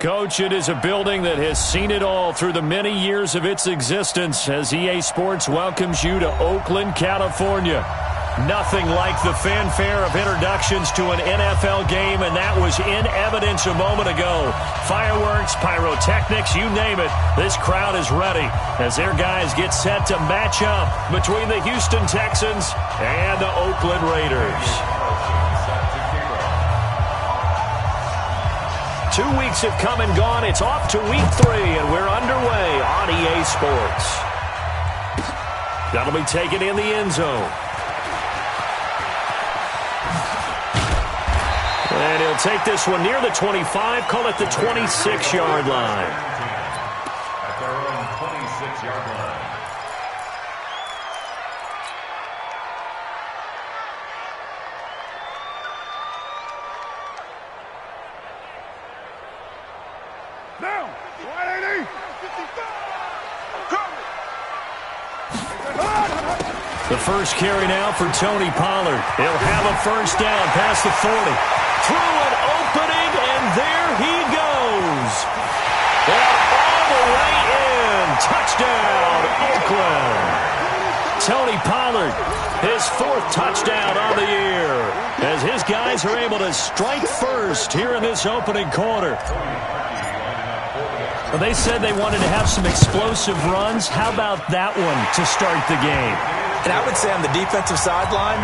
Coach, it is a building that has seen it all through the many years of its existence as EA Sports welcomes you to Oakland, California. Nothing like the fanfare of introductions to an NFL game, and that was in evidence a moment ago. Fireworks, pyrotechnics, you name it. This crowd is ready as their guys get set to match up between the Houston Texans and the Oakland Raiders. 2 weeks have come and gone. It's off to week 3, and we're underway on EA Sports. That'll be taken in the end zone. And he'll take this one near the 25, call it the 26-yard line. At their own 26-yard line. Down, 180, 55. The first carry now for Tony Pollard. He'll have a first down past the 40. Through an opening, and there he goes. And all the way in. Touchdown, Oakland. Tony Pollard, his 4th touchdown on the year, as his guys are able to strike first here in this opening quarter. Well, they said they wanted to have some explosive runs. How about that one to start the game? And I would say on the defensive sideline,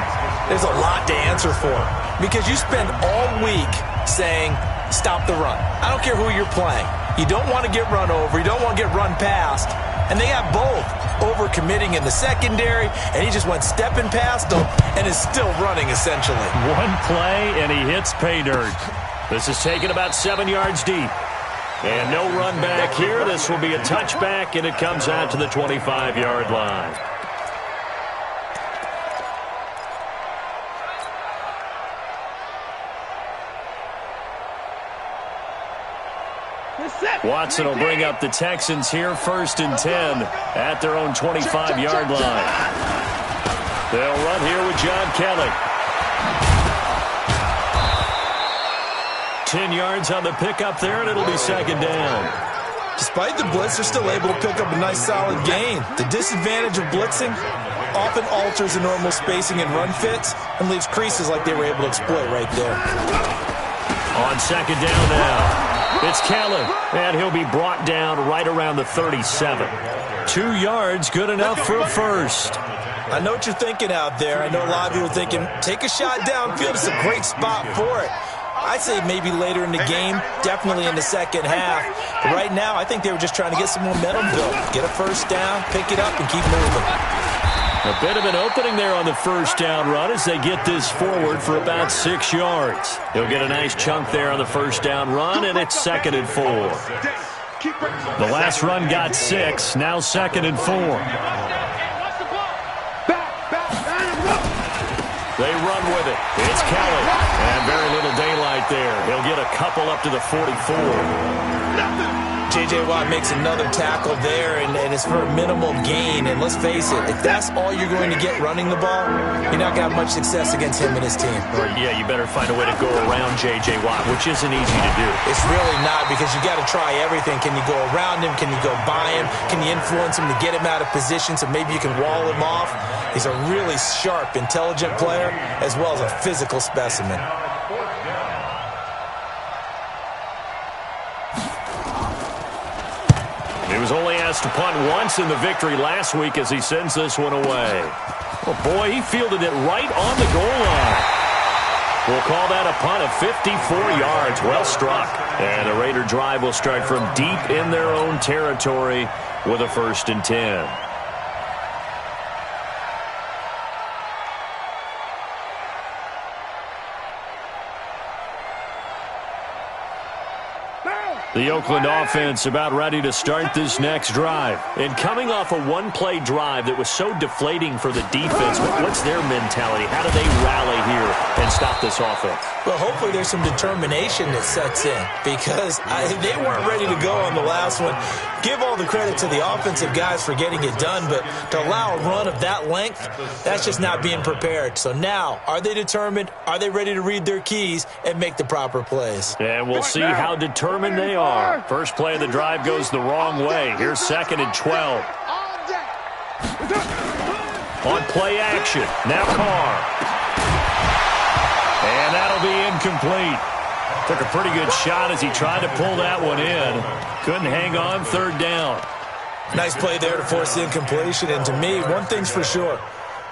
there's a lot to answer for. Because you spend all week saying, stop the run. I don't care who you're playing. You don't want to get run over. You don't want to get run past. And they have both. Over-committing in the secondary, and he just went stepping past them and is still running, essentially. One play, and he hits pay dirt. This is taken about 7 yards deep. And no run back here. This will be a touchback, and it comes out to the 25-yard line. Watson will bring up the Texans here, 1st and 10 at their own 25-yard line. They'll run here with John Kelly. 10 yards on the pickup there, and it'll be 2nd down. Despite the blitz, they're still able to pick up a nice solid gain. The disadvantage of blitzing often alters the normal spacing and run fits and leaves creases like they were able to exploit right there. On 2nd down now, it's Kelly, and he'll be brought down right around the 37. 2 yards, good enough for a first. I know what you're thinking out there. I know a lot of you are thinking, take a shot downfield. It's a great spot for it. I'd say maybe later in the game, definitely in the second half. But right now, I think they were just trying to get some momentum built. Get a first down, pick it up, and keep moving. A bit of an opening there on the first down run as they get this forward for about 6 yards. He'll get a nice chunk there on the first down run, and it's 2nd and 4. The last run got 6, now 2nd and 4. They run with it. It's Kelly. And very little daylight there. He'll get a couple up to the 44. J.J. Watt makes another tackle there, and it's for a minimal gain. And let's face it, if that's all you're going to get running the ball, you're not going to have much success against him and his team. Or, yeah, you better find a way to go around J.J. Watt, which isn't easy to do. It's really not, because you got to try everything. Can you go around him? Can you go by him? Can you influence him to get him out of position so maybe you can wall him off? He's a really sharp, intelligent player, as well as a physical specimen. He was only asked to punt once in the victory last week as he sends this one away. Oh, boy, he fielded it right on the goal line. We'll call that a punt of 54 yards. Well struck. And the Raider drive will start from deep in their own territory with a 1st and 10. The Oakland offense about ready to start this next drive. And coming off a one-play drive that was so deflating for the defense, what's their mentality? How do they rally here and stop this offense? Well, hopefully there's some determination that sets in, because they weren't ready to go on the last one. Give all the credit to the offensive guys for getting it done, but to allow a run of that length, that's just not being prepared. So now, are they determined? Are they ready to read their keys and make the proper plays? And we'll see how determined they are Carr. First play of the drive goes the wrong way. Here's 2nd and 12. On play action. Now Carr. And that'll be incomplete. Took a pretty good shot as he tried to pull that one in. Couldn't hang on, 3rd down. Nice play there to force the incompletion. And to me, one thing's for sure.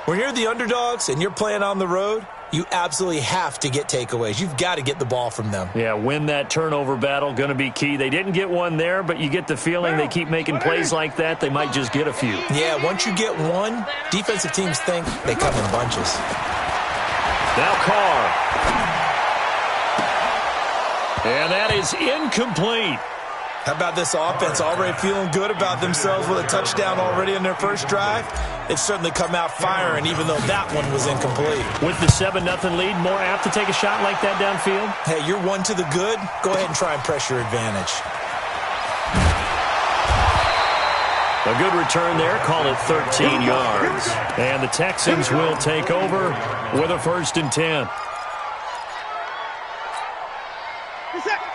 When you're the underdogs and you're playing on the road, you absolutely have to get takeaways. You've got to get the ball from them. Yeah, win that turnover battle, going to be key. They didn't get one there, but you get the feeling they keep making plays like that, they might just get a few. Yeah, once you get one, defensive teams think they come in bunches. Now Carr. And that is incomplete. How about this offense already feeling good about themselves with a touchdown already in their first drive? They've certainly come out firing, even though that one was incomplete. With the 7-0 lead, more apt to take a shot like that downfield? Hey, you're one to the good. Go ahead and try and press your advantage. A good return there. Call it 13 yards. And the Texans will take over with a 1st and 10.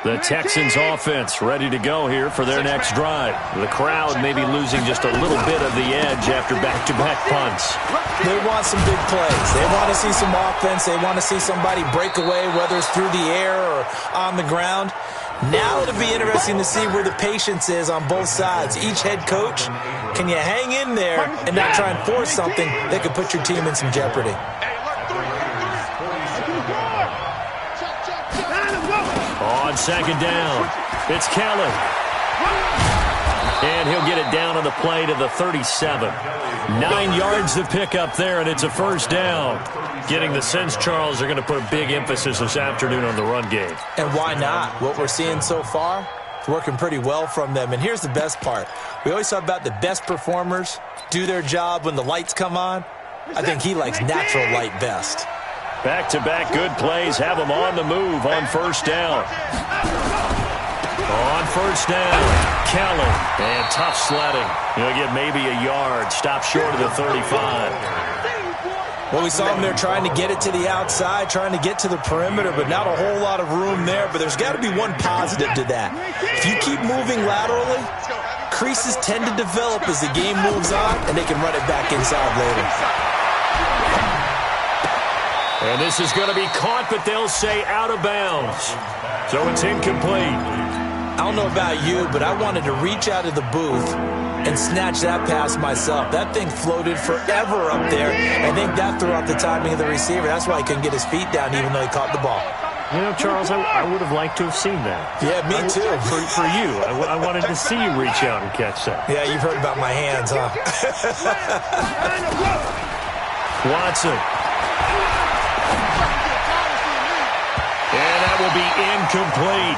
The Texans offense ready to go here for their next drive. The crowd may be losing just a little bit of the edge after back-to-back punts. They want some big plays. They want to see some offense. They want to see somebody break away, whether it's through the air or on the ground. Now it'll be interesting to see where the patience is on both sides. Each head coach, can you hang in there and not try and force something that could put your team in some jeopardy? On 2nd down, it's Kelly. And he'll get it down on the play to the 37. 9 yards to pick up there, and it's a 1st down. Getting the sense, Charles, they're going to put a big emphasis this afternoon on the run game. And why not? What we're seeing so far, it's working pretty well from them. And here's the best part. We always talk about the best performers do their job when the lights come on. I think he likes natural light best. Back-to-back good plays have them on the move on 1st down. On 1st down, Kelly. And tough sledding. He'll get maybe a yard. Stop short of the 35. Well, we saw him there trying to get it to the outside, trying to get to the perimeter, but not a whole lot of room there. But there's got to be one positive to that. If you keep moving laterally, creases tend to develop as the game moves on, and they can run it back inside later. And this is going to be caught, but they'll say out of bounds. So it's incomplete. I don't know about you, but I wanted to reach out of the booth and snatch that pass myself. That thing floated forever up there. I think that threw off the timing of the receiver. That's why he couldn't get his feet down even though he caught the ball. You know, Charles, I would have liked to have seen that. Yeah, me too. For you. I wanted to see you reach out and catch that. Yeah, you've heard about my hands, huh? Watson. And that will be incomplete.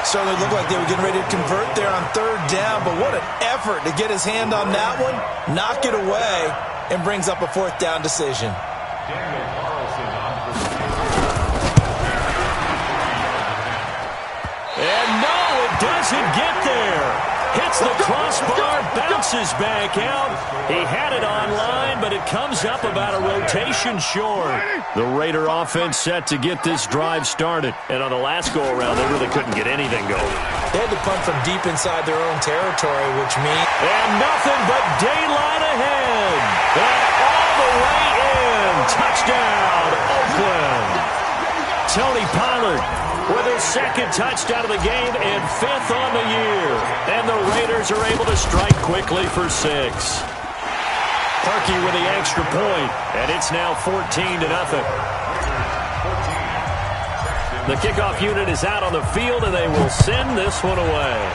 Certainly looked like they were getting ready to convert there on 3rd down, but what an effort to get his hand on that one, knock it away, and brings up a 4th down decision. And no, it doesn't get there. Hits the crossbar, bounces back out. He had it online, but it comes up about a rotation short. The Raider offense set to get this drive started. And on the last go-around, they really couldn't get anything going. They had to punt from deep inside their own territory, which means... And nothing but daylight ahead. And all the way in. Touchdown, Oakland. Tony Pollard with his 2nd touchdown of the game and 5th on the year. And the Raiders are able to strike quickly for 6. Perkey with the extra point, and it's now 14-0. The kickoff unit is out on the field, and they will send this one away.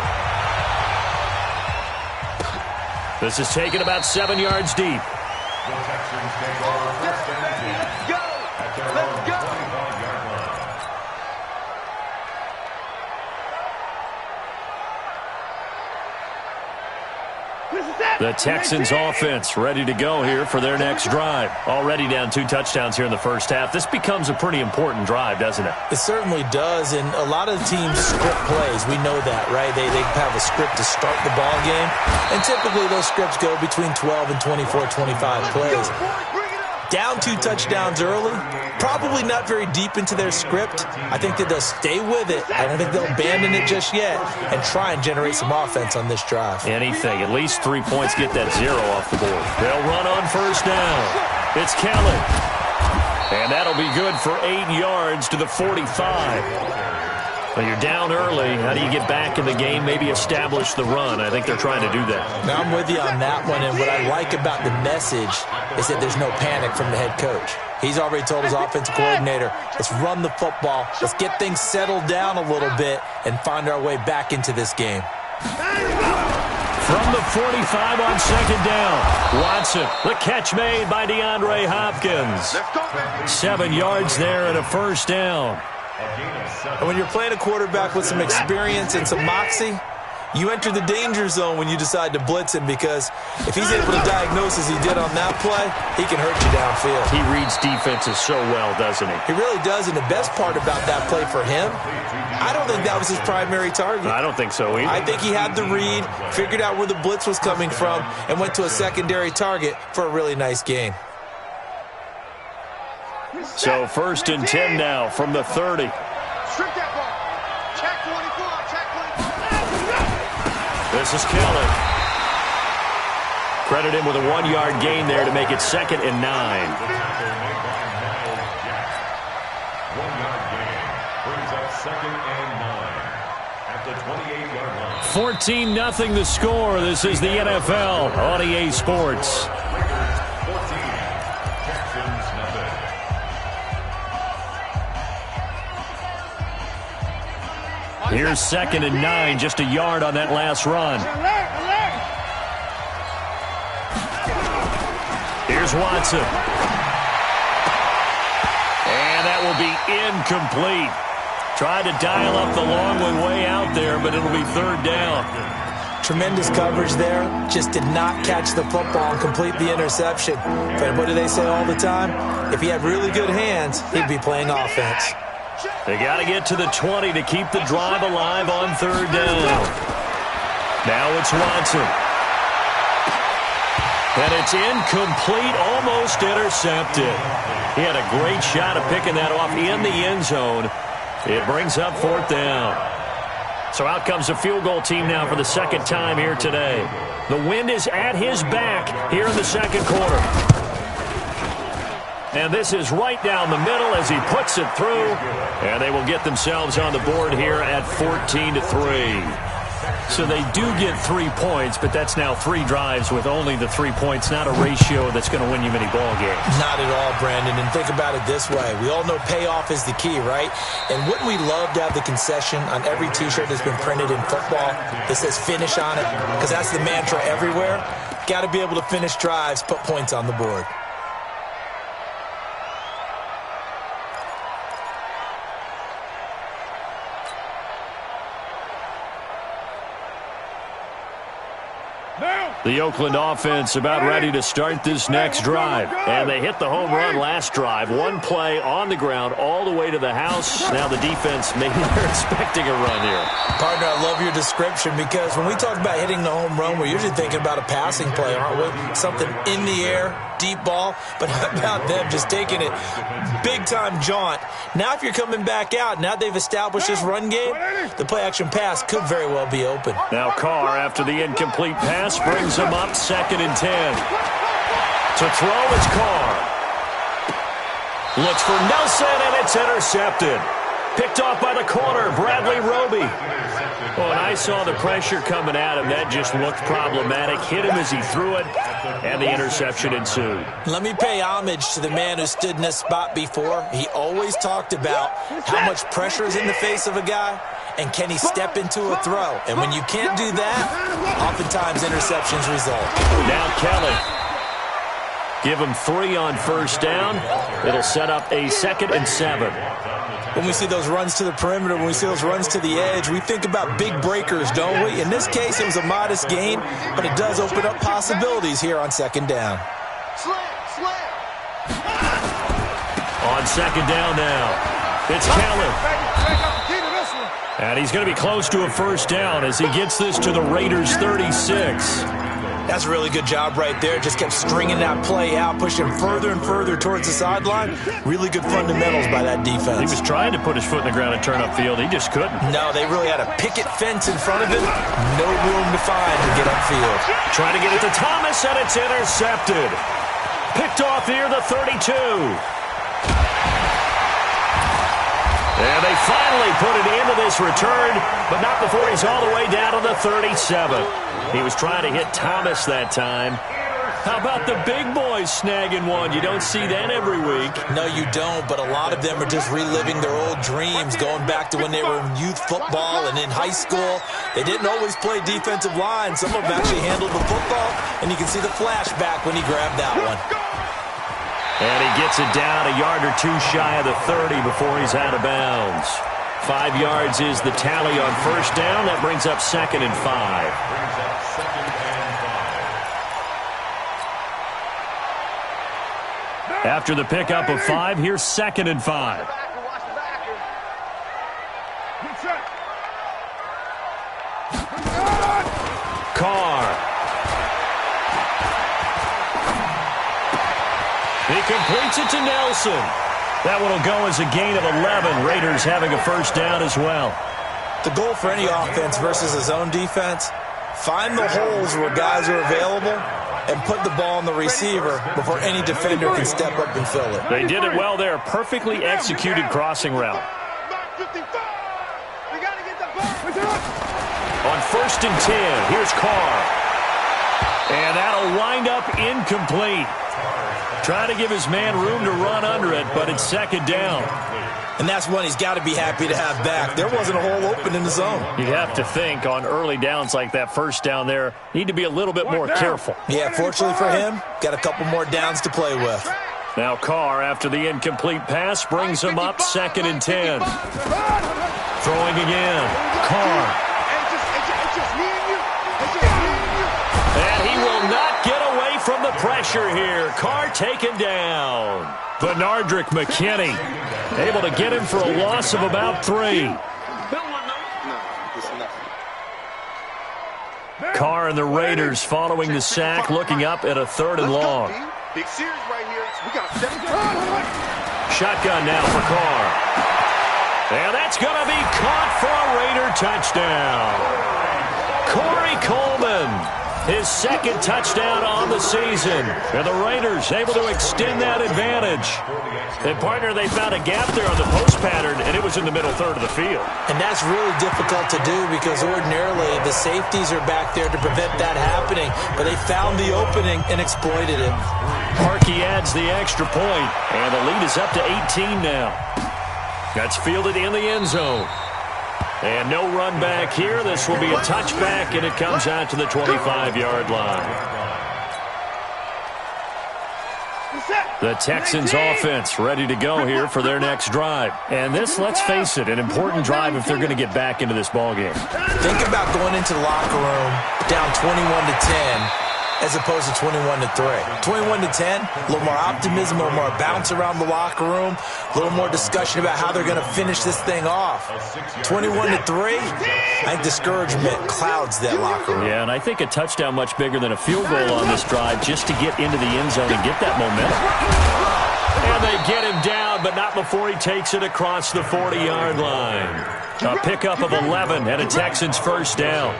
This is taken about 7 yards deep. The Texans take over 1st and 10. Go! At their own 25-yard line. The Texans offense ready to go here for their next drive. Already down 2 touchdowns here in the first half. This becomes a pretty important drive, doesn't it? It certainly does, and a lot of the teams script plays. We know that, right? They have a script to start the ball game, and typically those scripts go between 12 and 24, 25 plays. Down 2 touchdowns early, probably not very deep into their script. I think that they'll stay with it. I don't think they'll abandon it just yet and try and generate some offense on this drive. Anything, at least 3 points, get that 0 off the board. They'll run on first down. It's Kelly. And that'll be good for 8 yards to the 45. Well, you're down early. How do you get back in the game, maybe establish the run? I think they're trying to do that. Now, I'm with you on that one, and what I like about the message is that there's no panic from the head coach. He's already told his offensive coordinator, let's run the football, let's get things settled down a little bit and find our way back into this game. From the 45 on second down, Watson, the catch made by DeAndre Hopkins. 7 yards there and a first down. And when you're playing a quarterback with some experience and some moxie, you enter the danger zone when you decide to blitz him, because if he's able to diagnose as he did on that play, he can hurt you downfield. He reads defenses so well, doesn't he? He really does, and the best part about that play for him, I don't think that was his primary target. I don't think so either. I think he had the read, figured out where the blitz was coming from, and went to a secondary target for a really nice gain. So 1st and 10 now from the 30. Strip that ball. Check 24. Check 24. This is Kelly. Credit him with a 1-yard gain there to make it 2nd and 9. 1-yard gain brings up 2nd and 9 at the 28-yard line. 14-0 the score. This is the NFL on EA Sports. Here's 2nd and 9, just a yard on that last run. Here's Watson. And that will be incomplete. Tried to dial up the long way out there, but it'll be 3rd down. Tremendous coverage there. Just did not catch the football and complete the interception. But what do they say all the time? If he had really good hands, he'd be playing offense. They got to get to the 20 to keep the drive alive on 3rd down. Now it's Watson. And it's incomplete, almost intercepted. He had a great shot at picking that off in the end zone. It brings up 4th down. So out comes the field goal team now for the 2nd time here today. The wind is at his back here in the 2nd quarter. And this is right down the middle as he puts it through. And they will get themselves on the board here at 14-3. So they do get 3 points, but that's now 3 drives with only the 3 points, not a ratio that's going to win you many ball games. Not at all, Brandon. And think about it this way. We all know payoff is the key, right? And wouldn't we love to have the concession on every T-shirt that's been printed in football that says finish on it? Because that's the mantra everywhere. Got to be able to finish drives, put points on the board. The Oakland offense about ready to start this next drive. And they hit the home run last drive. 1 play on the ground all the way to the house. Now the defense, maybe they're expecting a run here. Partner, I love your description, because when we talk about hitting the home run, we're usually thinking about a passing play, aren't we? Something in the air, deep ball. But how about them just taking it big-time jaunt? Now if you're coming back out, now they've established this run game, the play-action pass could very well be open. Now Carr, after the incomplete pass, brings him up 2nd and 10. To throw is Carr. Looks for Nelson, and it's intercepted. Picked off by the corner, Bradley Roby. Oh, and I saw the pressure coming at him. That just looked problematic. Hit him as he threw it, and the interception ensued. Let me pay homage to the man who stood in this spot before. He always talked about how much pressure is in the face of a guy, and can he step into a throw? And when you can't do that, oftentimes interceptions result. Now Kelly. Give him 3 on first down. It'll set up a 2nd and 7. When we see those runs to the perimeter, when we see those runs to the edge, we think about big breakers, don't we? In this case, it was a modest gain, but it does open up possibilities here on 2nd down. On 2nd down now, it's Kelly. And he's going to be close to a first down as he gets this to the Raiders' 36. That's a really good job right there. Just kept stringing that play out, pushing further and further towards the sideline. Really good fundamentals by that defense. He was trying to put his foot in the ground and turn upfield. He just couldn't. No, they really had a picket fence in front of him. No room to find to get upfield. Trying to get it to Thomas, and it's intercepted. Picked off near the 32. And they finally put it into this return, but not before he's all the way down to the 37. He was trying to hit Thomas that time. How about the big boys snagging one? You don't see that every week. No, you don't, but a lot of them are just reliving their old dreams, going back to when they were in youth football and in high school. They didn't always play defensive line. Some of them actually handled the football, and you can see the flashback when he grabbed that one. And he gets it down a yard or two shy of the 30 before he's out of bounds. 5 yards is the tally on first down. That brings up 2nd and 5. After the pickup of 5, here's 2nd and 5. Carr. He completes it to Nelson. That one will go as a gain of 11. Raiders having a first down as well. The goal for any offense versus a zone defense, find the holes where guys are available and put the ball on the receiver before any defender can step up and fill it. They did it well there. Perfectly executed crossing route. On 1st and 10, here's Carr. And that'll wind up incomplete. Trying to give his man room to run under it, but it's 2nd down. And that's one he's got to be happy to have back. There wasn't a hole open in the zone. You have to think on early downs like that first down there, need to be a little bit more careful. Yeah, fortunately for him, got a couple more downs to play with. Now Carr, after the incomplete pass, brings him up 2nd and 10. Throwing again. Carr. And he will not get away from the pressure here. Carr taken down. Benardrick McKinney able to get him for a loss of about 3. Carr and the Raiders following the sack, looking up at a 3rd and long. Big series right here. We got a 7. Shotgun now for Carr. And that's going to be caught for a Raider touchdown. Corey Coleman, his 2nd touchdown on the season. And the Raiders able to extend that advantage. And, partner, they found a gap there on the post pattern, and it was in the middle 3rd of the field. And that's really difficult to do because ordinarily the safeties are back there to prevent that happening. But they found the opening and exploited it. Harkey adds the extra point, and the lead is up to 18 now. That's fielded in the end zone. And no run back here. This will be a touchback, and it comes out to the 25-yard line. The Texans offense ready to go here for their next drive. And this, let's face it, an important drive if they're going to get back into this ballgame. Think about going into the locker room down 21-10 as opposed to 21-3. 21-10, a little more optimism, a little more bounce around the locker room, a little more discussion about how they're going to finish this thing off. 21-3, I think discouragement clouds that locker room. Yeah, and I think a touchdown much bigger than a field goal on this drive just to get into the end zone and get that momentum. And they get him down, but not before he takes it across the 40-yard line. A pickup of 11 and a Texans first down.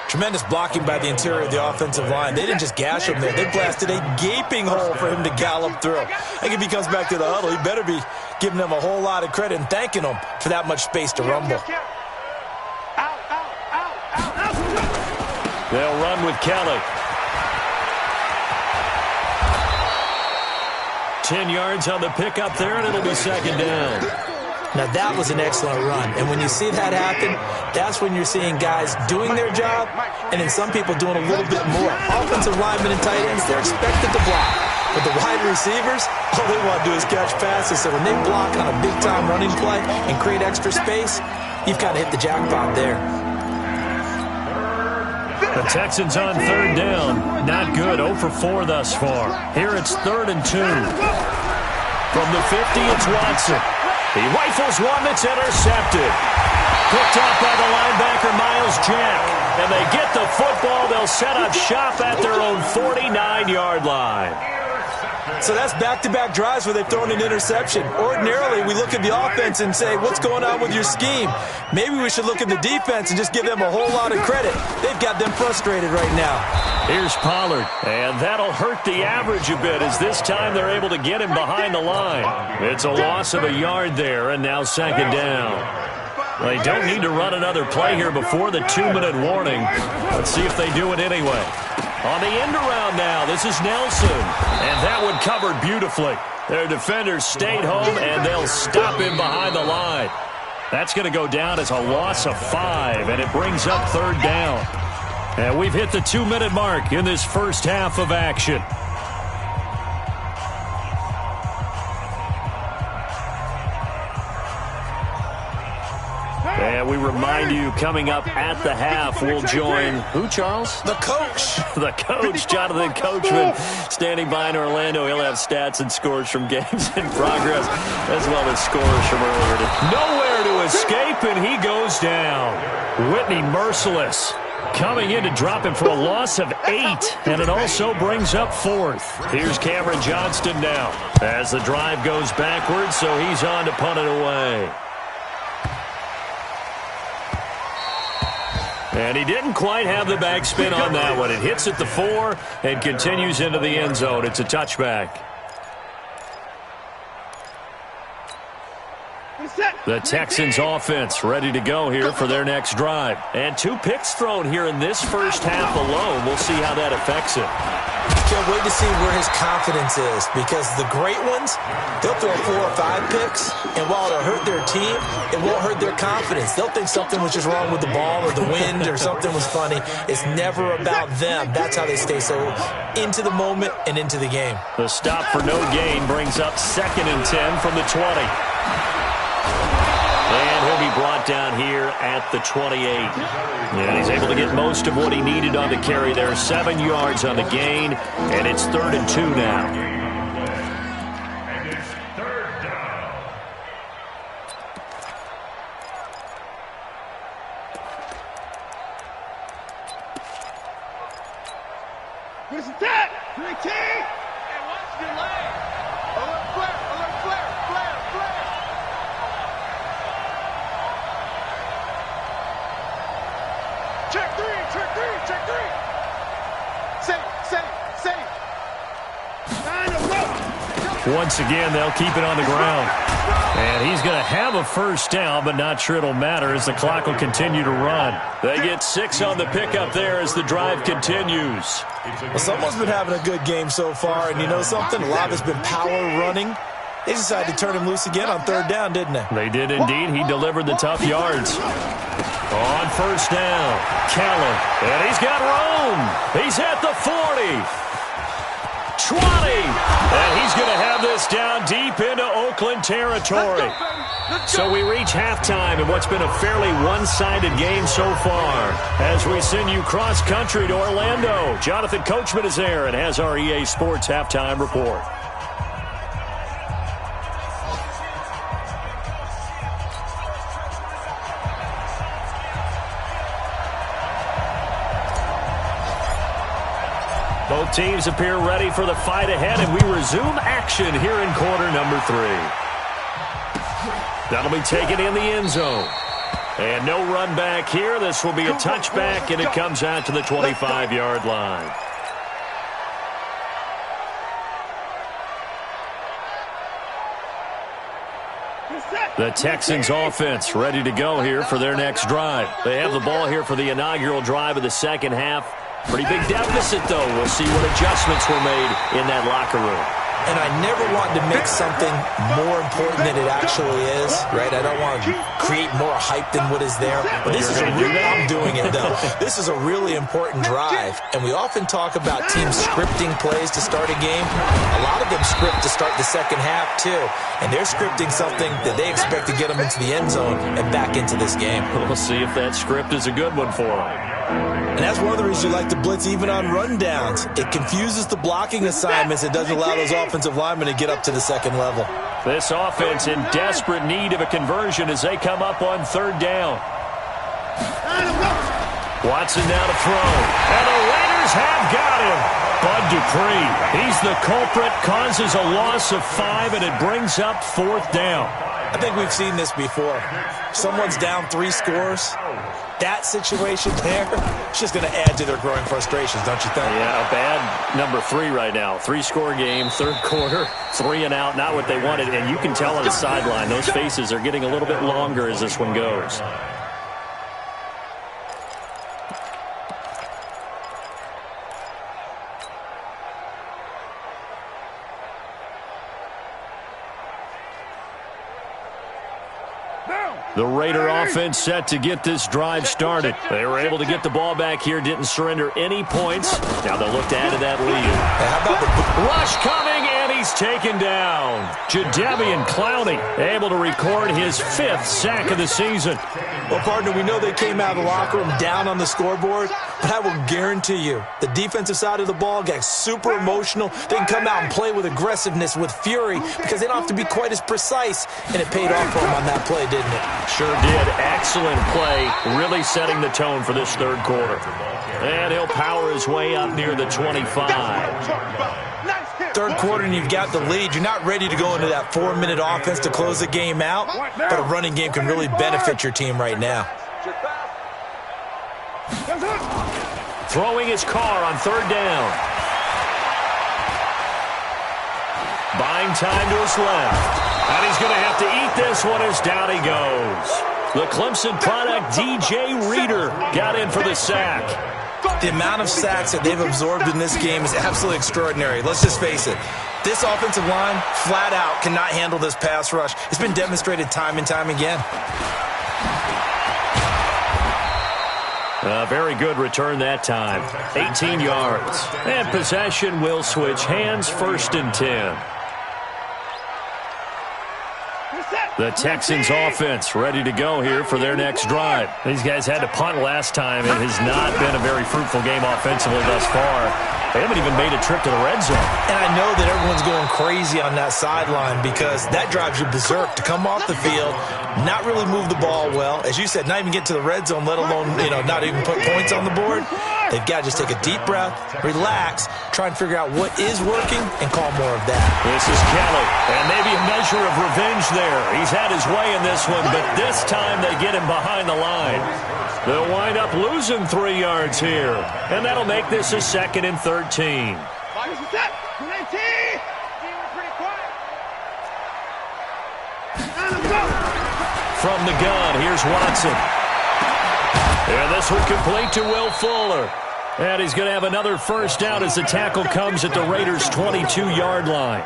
Tremendous blocking by the interior of the offensive line. They didn't just gash him there. They blasted a gaping hole for him to gallop through. I think if he comes back to the huddle, he better be giving them a whole lot of credit and thanking them for that much space to rumble. They'll run with Kelly. 10 yards on the pickup there, and it'll be 2nd down. Now, that was an excellent run. And when you see that happen, that's when you're seeing guys doing their job and then some people doing a little bit more. Offensive linemen and tight ends, they're expected to block. But the wide receivers, all they want to do is catch passes. So when they block on a big-time running play and create extra space, you've kind of hit the jackpot there. The Texans on 3rd down. Not good. 0 for 4 thus far. Here it's 3rd and 2. From the 50, it's Watson. He rifles one that's intercepted. Picked up by the linebacker, Miles Jack. And they get the football. They'll set up shop at their own 49-yard line. So that's back-to-back drives where they've thrown an interception. Ordinarily, we look at the offense and say, what's going on with your scheme? Maybe we should look at the defense and just give them a whole lot of credit. They've got them frustrated right now. Here's Pollard, and that'll hurt the average a bit as this time they're able to get him behind the line. It's a loss of a yard there, and now second down. They don't need to run another play here before the 2-minute warning. Let's see if they do it anyway. On the end around now, this is Nelson. And that one covered beautifully. Their defenders stayed home, and they'll stop him behind the line. That's going to go down as a loss of 5, and it brings up third down. And we've hit the 2-minute mark in this first half of action. And we remind you, coming up at the half, we'll join who, Charles? The coach. The coach, Jonathan Coachman, standing by in Orlando. He'll have stats and scores from games in progress, as well as scores from earlier. Nowhere to escape, and he goes down. Whitney merciless. Coming in to drop him for a loss of 8, and it also brings up fourth. Here's Cameron Johnston now as the drive goes backwards, so he's on to punt it away. And he didn't quite have the backspin on that one. It hits at the 4 and continues into the end zone. It's a touchback. The Texans offense ready to go here for their next drive. And 2 picks thrown here in this first half alone. We'll see how that affects it. Can't wait to see where his confidence is, because the great ones, they'll throw 4 or 5 picks, and while it'll hurt their team, it won't hurt their confidence. They'll think something was just wrong with the ball or the wind or something was funny. It's never about them. That's how they stay so into the moment and into the game. The stop for no gain brings up 2nd and 10 from the 20. And he'll be brought down here at the 28. And he's able to get most of what he needed on the carry there. 7 yards on the gain, and it's 3rd and 2 now. And it's 3rd down. Here's the tag. 3 T. And watch your leg. Alert flare. Alert flare. Flare. Flare. Check 3. Check 3. Check 3. Safe. 9 to go. Once again, they'll keep it on the ground. And he's going to have a first down, but not sure it'll matter as the clock will continue to run. They get 6 on the pickup there as the drive continues. Well, someone's been having a good game so far, and you know something? A lot of it's been power running. They decided to turn him loose again on 3rd down, didn't they? They did indeed. He delivered the tough yards. On first down, Keller. And he's got room. He's at the 40. 20. And he's going to have this down deep into Oakland territory. So we reach halftime in what's been a fairly one-sided game so far. As we send you cross-country to Orlando, Jonathan Coachman is there and has our EA Sports halftime report. Both teams appear ready for the fight ahead, and we resume action here in quarter number 3. That'll be taken in the end zone. And no run back here. This will be a touchback, and it comes out to the 25-yard line. The Texans offense ready to go here for their next drive. They have the ball here for the inaugural drive of the second half. Pretty big deficit, though. We'll see what adjustments were made in that locker room. And I never want to make something more important than it actually is, right? I don't want to create more hype than what is there. But this is I'm doing it, though. This is a really important drive. And we often talk about teams scripting plays to start a game. A lot of them script to start the second half, too. And they're scripting something that they expect to get them into the end zone and back into this game. We'll see if that script is a good one for them. And that's one of the reasons you like to blitz even on rundowns. It confuses the blocking assignments. It doesn't allow those offensive linemen to get up to the second level. This offense in desperate need of a conversion as they come up on 3rd down. Watson now to throw. And the Raiders have got him. Bud Dupree, he's the culprit, causes a loss of 5, and it brings up 4th down. I think we've seen this before. Someone's down 3 scores. That situation there, it's just going to add to their growing frustrations, don't you think? Yeah, a bad number 3 right now. 3-score game, 3rd quarter, 3 and out, not what they wanted. And you can tell on the sideline, those faces are getting a little bit longer as this one goes. The Raider offense set to get this drive started. They were able to get the ball back here, didn't surrender any points. Now they'll look to add to that lead. How about the rush coming, and he's taken down. Jadeveon Clowney able to record his 5th sack of the season. Well, partner, we know they came out of the locker room down on the scoreboard, but I will guarantee you the defensive side of the ball got super emotional. They can come out and play with aggressiveness, with fury, because they don't have to be quite as precise, and it paid off for them on that play, didn't it? Sure did. Excellent play, really setting the tone for this 3rd quarter. And he'll power his way up near the 25. 3rd quarter and you've got the lead. You're not ready to go into that 4-minute offense to close the game out, but a running game can really benefit your team right now. Throwing his car on 3rd down. Buying time to his left. And he's going to have to eat this one as down he goes. The Clemson product, DJ Reader, got in for the sack. The amount of sacks that they've absorbed in this game is absolutely extraordinary. Let's just face it. This offensive line, flat out, cannot handle this pass rush. It's been demonstrated time and time again. A very good return that time. 18 yards. And possession will switch hands, 1st and 10. The Texans offense ready to go here for their next drive. These guys had to punt last time. It has not been a very fruitful game offensively thus far. They haven't even made a trip to the red zone. And I know that everyone's going crazy on that sideline because that drives you berserk to come off the field, not really move the ball well. As you said, not even get to the red zone, let alone, not even put points on the board. They've got to just take a deep breath, relax, try and figure out what is working, and call more of that. This is Kelly, and maybe a measure of revenge there. He's had his way in this one, but this time they get him behind the line. They'll wind up losing 3 yards here, and that'll make this a 2nd and 13. From the gun, here's Watson. And this one complete to Will Fuller. And he's going to have another 1st down as the tackle comes at the Raiders' 22-yard line.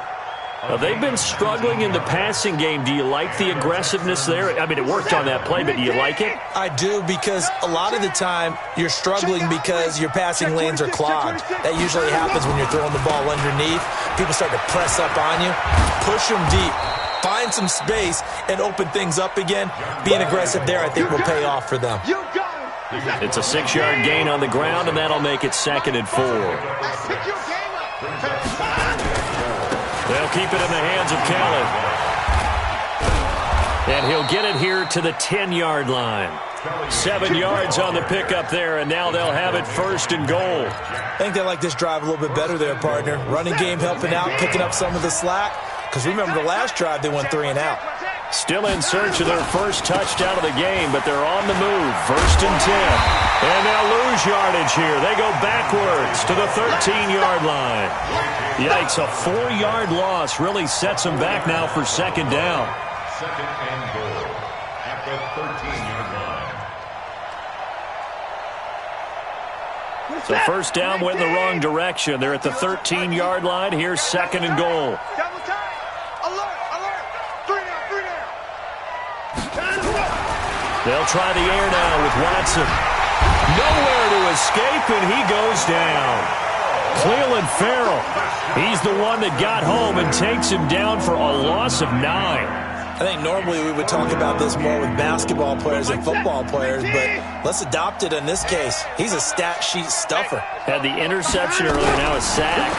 They've been struggling in the passing game. Do you like the aggressiveness there? I mean, it worked on that play, but do you like it? I do, because a lot of the time you're struggling because your passing lanes are clogged. That usually happens when you're throwing the ball underneath. People start to press up on you. Push them deep. Find some space and open things up again. Being aggressive there, I think, will pay off for them. It's a 6-yard gain on the ground, and that'll make it 2nd and 4. They'll keep it in the hands of Kelly. And he'll get it here to the 10-yard line. 7 yards on the pickup there, and now they'll have it 1st and goal. I think they like this drive a little bit better there, partner. Running game helping out, picking up some of the slack. Because remember the last drive, they went 3 and out. Still in search of their 1st touchdown of the game, but they're on the move. 1st and 10. And they'll lose yardage here. They go backwards to the 13-yard line. Yikes, a 4-yard loss really sets them back now for 2nd down. 2nd and goal at the 13-yard line. So 1st down went in the wrong direction. They're at the 13-yard line. Here's 2nd and goal. They'll try the air now with Watson. Nowhere to escape, and he goes down. Clelin Ferrell, he's the one that got home and takes him down for a loss of 9. I think normally we would talk about this more with basketball players and football players, but let's adopt it in this case. He's a stat sheet stuffer. Had the interception earlier, now a sack.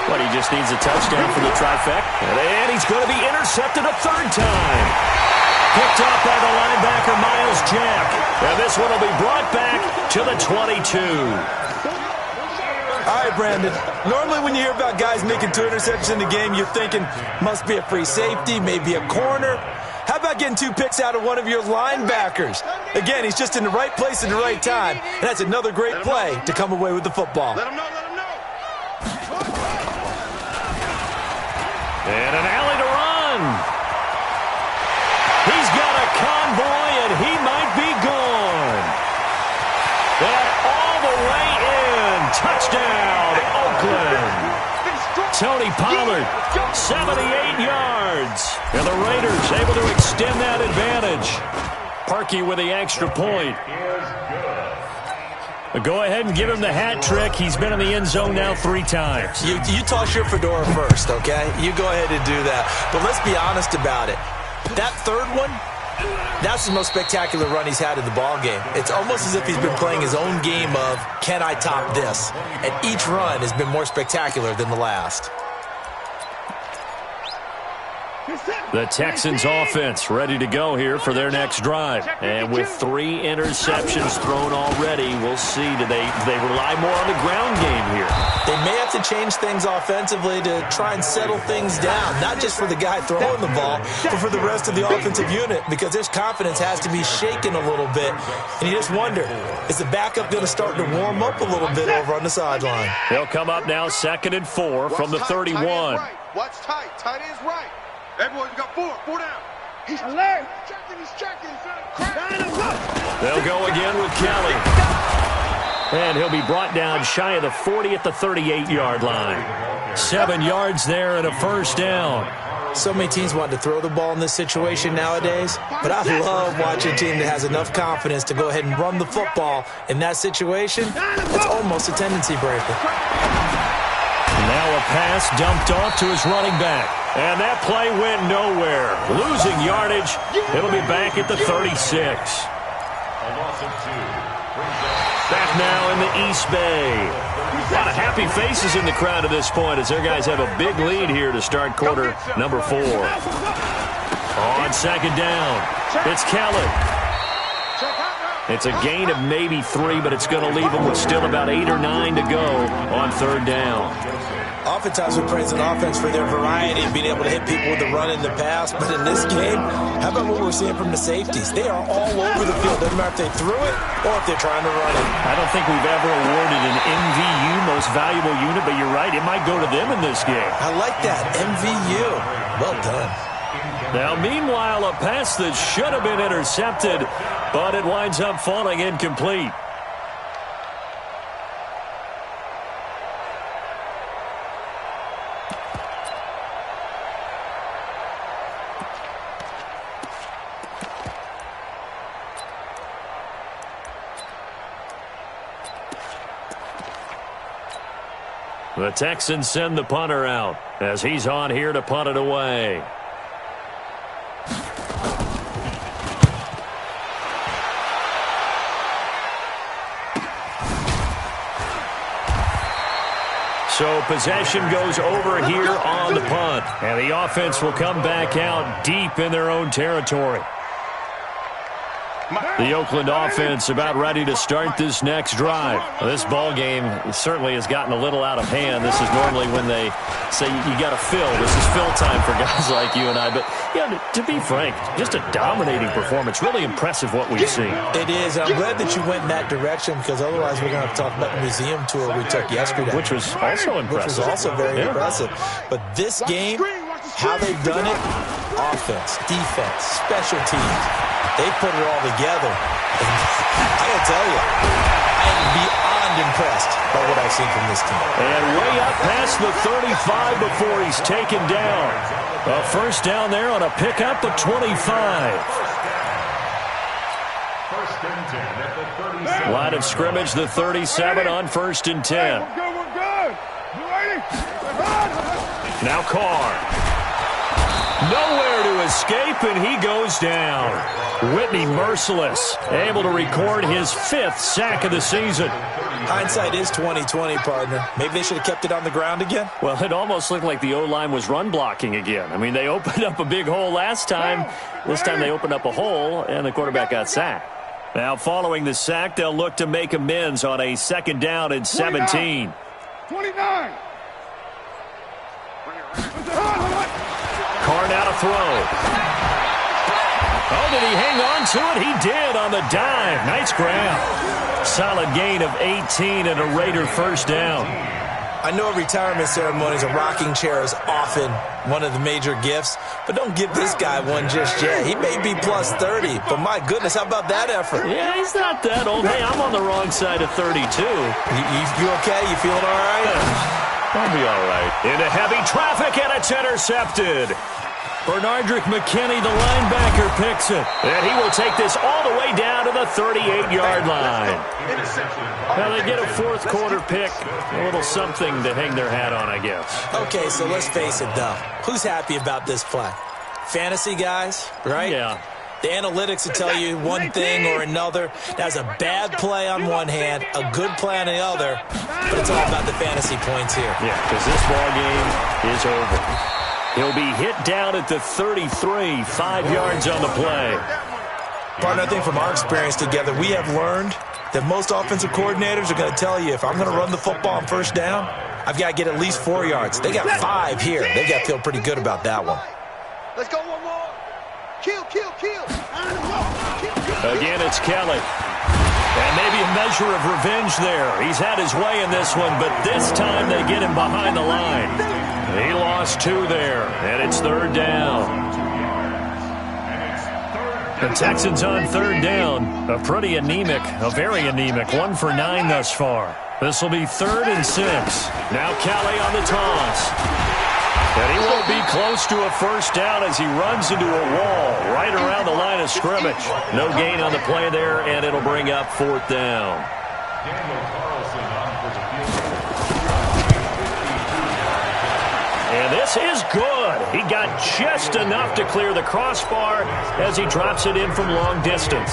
But he just needs a touchdown for the trifecta. And he's going to be intercepted a 3rd time. picked up by the linebacker, Miles Jack. And this one will be brought back to the 22. All right, Brandon. Normally when you hear about guys making 2 interceptions in the game, you're thinking must be a free safety, maybe a corner. How about getting 2 picks out of one of your linebackers? Again, he's just in the right place at the right time, and that's another great play to come away with the football. Let him know, let him know. And an alley to run. He's got a convoy, and he might be gone. And all the way in. Touchdown, Oakland. Tony Pollard, 78 yards. And the Raiders able to extend that advantage. Parkey with the extra point. Go ahead and give him the hat trick. He's been in the end zone now 3 times. You toss your fedora first, okay? You go ahead and do that. But let's be honest about it. That third one, that's the most spectacular run he's had in the ballgame. It's almost as if he's been playing his own game of, can I top this? And each run has been more spectacular than the last. The Texans offense ready to go here for their next drive. And with 3 interceptions thrown already, we'll see. Do they rely more on the ground game here? They may have to change things offensively to try and settle things down, not just for the guy throwing the ball, but for the rest of the offensive unit, because his confidence has to be shaken a little bit. And you just wonder, is the backup going to start to warm up a little bit over on the sideline? They'll come up now 2nd and 4 from the 31. Watch tight. Tight is right. Everyone, you got 4 down. He's alert. He's checking. They'll go again with Kelly. And he'll be brought down shy of the 40 at the 38-yard line. 7 yards there and a first down. So many teams want to throw the ball in this situation nowadays, but I love watching a team that has enough confidence to go ahead and run the football in that situation. It's almost a tendency breaker. Now a pass dumped off to his running back. And that play went nowhere. Losing yardage. It'll be back at the 36. Back now in the East Bay. A lot of happy faces in the crowd at this point as their guys have a big lead here to start quarter number 4. On 2nd down, it's Kelly. It's a gain of maybe 3, but it's going to leave them with still about 8 or 9 to go on 3rd down. Oftentimes we praise an offense for their variety and being able to hit people with the run in the pass. But in this game, how about what we're seeing from the safeties? They are all over the field. Doesn't matter if they threw it or if they're trying to run it. I don't think we've ever awarded an MVU, most valuable unit, but you're right. It might go to them in this game. I like that. MVU. Well done. Now, meanwhile, a pass that should have been intercepted, but it winds up falling incomplete. The Texans send the punter out as he's on here to punt it away. So possession goes over here on the punt. And the offense will come back out deep in their own territory. The Oakland offense about ready to start this next drive. This ball game certainly has gotten a little out of hand. This is normally when they say you got to fill. This is fill time for guys like you and I. But, yeah, to be frank, just a dominating performance. Really impressive what we've seen. It is. I'm glad that you went in that direction because otherwise we're going to have to talk about the museum tour we took yesterday. Which was also impressive. Which was also very impressive. But this game, how they've done it, offense, defense, special teams, they put it all together. And I got to tell you, I am beyond impressed by what I've seen from this team. And way up past the 35 before he's taken down. A first down there on a pickup of 25. Line of scrimmage, the 37 on 1st and 10. We're good. You ready? Now Carr. Nowhere to escape, and he goes down. Whitney merciless, able to record his 5th sack of the season. Hindsight is 20/20, partner. Maybe they should have kept it on the ground again. Well, it almost looked like the O-line was run blocking again. I mean, they opened up a big hole last time. This time they opened up a hole, and the quarterback got sacked. Now, following the sack, they'll look to make amends on a 2nd down and 17. 29. Carr now to throw. Oh, did he hang on to it? He did on the dive. Nice grab. Solid gain of 18 and a Raider 1st down. I know at retirement ceremonies, a rocking chair is often one of the major gifts, but don't give this guy one just yet. He may be plus 30, but my goodness, how about that effort? Yeah, he's not that old. Hey, I'm on the wrong side of 32. You okay? You feeling all right? I'll be all right. Into heavy traffic, and it's intercepted. Bernardrick McKinney, the linebacker, picks it. And he will take this all the way down to the 38-yard line. Now, they get a 4th quarter pick. A little something to hang their hat on, I guess. Okay, so let's face it, though. Who's happy about this play? Fantasy guys, right? Yeah. The analytics will tell you one thing or another. That's a bad play on one hand, a good play on the other, but it's all about the fantasy points here. Yeah, because this ball game is over. He'll be hit down at the 33, 5 yards on the play. Partner, I think from our experience together, we have learned that most offensive coordinators are going to tell you, if I'm going to run the football on 1st down, I've got to get at least 4 yards. They got 5 here. They got to feel pretty good about that one. Let's go one more. Kill. Again, it's Kelly. And maybe a measure of revenge there. He's had his way in this one, but this time they get him behind the line. He lost 2 there, and it's 3rd down. The Texans on 3rd down. A very anemic, 1 for 9 thus far. This will be 3rd and 6. Now Kelly on the toss. And he won't be close to a 1st down as he runs into a wall right around the line of scrimmage. No gain on the play there, and it'll bring up 4th down. And this is good. He got just enough to clear the crossbar as he drops it in from long distance.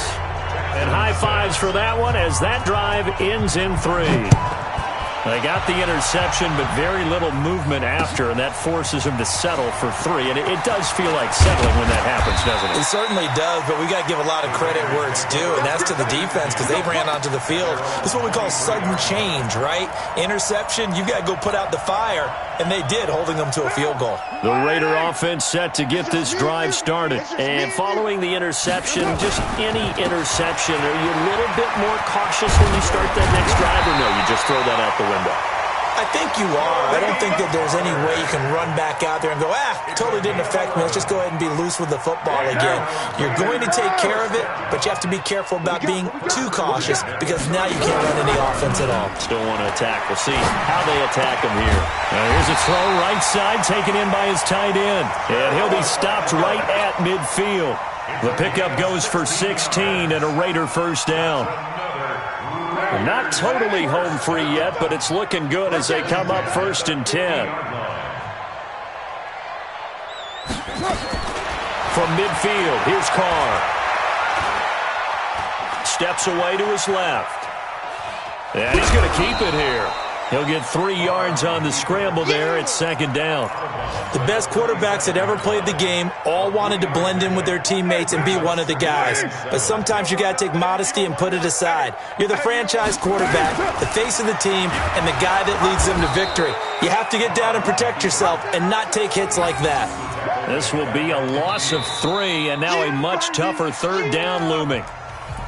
And high fives for that one as that drive ends in 3. They got the interception, but very little movement after, and that forces him to settle for 3. And it does feel like settling when that happens, doesn't it? It certainly does, but we got to give a lot of credit where it's due, and that's to the defense because they ran onto the field. This is what we call sudden change, right? Interception, you got to go put out the fire, and they did, holding them to a field goal. The Raider offense set to get this drive started. And following the interception, just any interception, are you a little bit more cautious when you start that next drive, or no, you just throw that out the window? I think you are. I don't think that there's any way you can run back out there and go, totally didn't affect me. Let's just go ahead and be loose with the football again. You're going to take care of it, but you have to be careful about being too cautious because now you can't run any offense at all. Still want to attack. We'll see how they attack him here. Here's a throw right side taken in by his tight end. And he'll be stopped right at midfield. The pickup goes for 16 and a Raider 1st down. Not totally home free yet, but it's looking good as they come up 1st and 10. From midfield, here's Carr. Steps away to his left. And he's going to keep it here. He'll get 3 yards on the scramble there at 2nd down. The best quarterbacks that ever played the game all wanted to blend in with their teammates and be one of the guys. But sometimes you got to take modesty and put it aside. You're the franchise quarterback, the face of the team, and the guy that leads them to victory. You have to get down and protect yourself and not take hits like that. This will be a loss of 3, and now a much tougher 3rd down looming.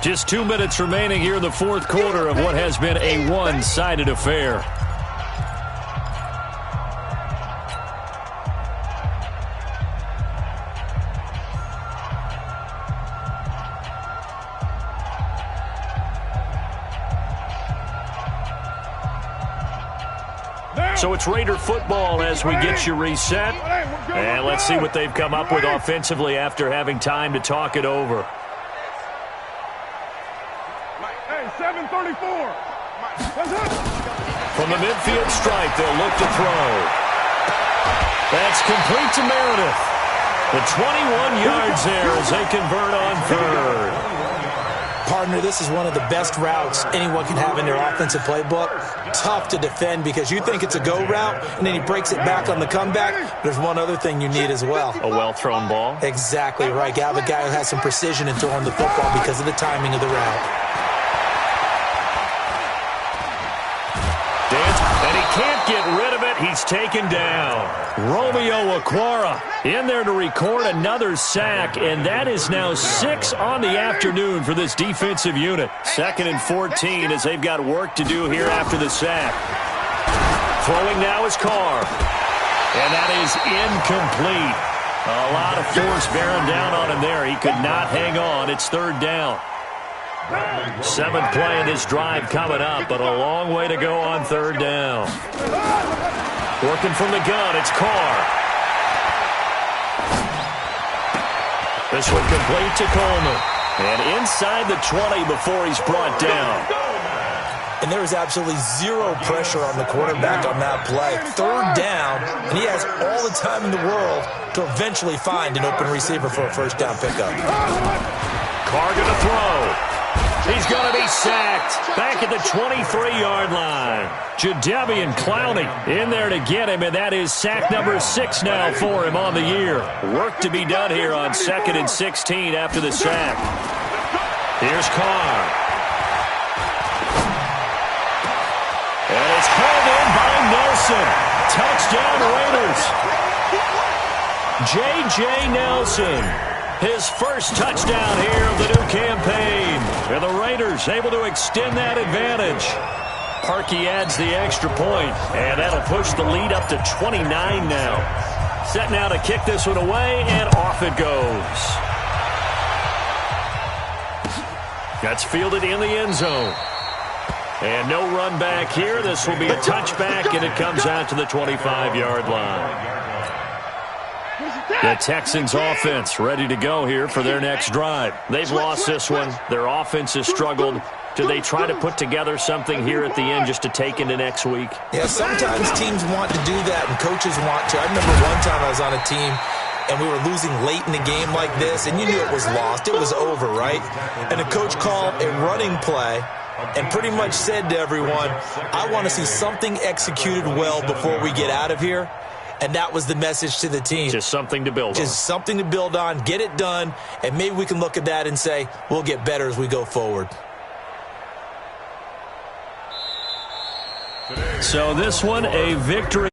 Just 2 minutes remaining here in the 4th quarter of what has been a one-sided affair. So it's Raider football as we get you reset. And let's see what they've come up with offensively after having time to talk it over. Hey, 734. From the midfield stripe, they'll look to throw. That's complete to Meredith. The 21 yards there as they convert on third. Partner, this is one of the best routes anyone can have in their offensive playbook. Tough to defend because you think it's a go route, and then he breaks it back on the comeback. There's one other thing you need as well. A well-thrown ball? Exactly right. You have a guy who has some precision in throwing the football because of the timing of the route. And he can't get rid of it. He's taken down. Romeo Okwara in there to record another sack, and that is now 6 on the afternoon for this defensive unit. 2nd and 14 as they've got work to do here after the sack. Throwing now is Carr, and that is incomplete. A lot of force bearing down on him there. He could not hang on. It's 3rd down. 7th play in this drive coming up, but a long way to go on 3rd down. Working from the gun, it's Carr. This one complete to Coleman. And inside the 20 before he's brought down. And there is absolutely zero pressure on the quarterback on that play. 3rd down, and he has all the time in the world to eventually find an open receiver for a 1st down pickup. Carr going to throw. He's going to be sacked back at the 23-yard line. Jadeveon Clowney in there to get him, and that is sack number 6 now for him on the year. Work to be done here on 2nd and 16 after the sack. Here's Carr. And it's called in by Nelson. Touchdown Raiders. J.J. Nelson. His first touchdown here of the new campaign. And the Raiders able to extend that advantage. Parkey adds the extra point, and that'll push the lead up to 29 now. Set now to kick this one away, and off it goes. That's fielded in the end zone. And no run back here. This will be a touchback, and it comes out to the 25-yard line. The Texans offense ready to go here for their next drive. They've lost this one. Their offense has struggled. Do they try to put together something here at the end just to take into next week? Yeah, sometimes teams want to do that and coaches want to. I remember one time I was on a team and we were losing late in the game like this, and you knew it was lost. It was over, right? And the coach called a running play and pretty much said to everyone, I want to see something executed well before we get out of here. And that was the message to the team. Just something to build on. Just something to build on, get it done, and maybe we can look at that and say, we'll get better as we go forward. So this one, a victory.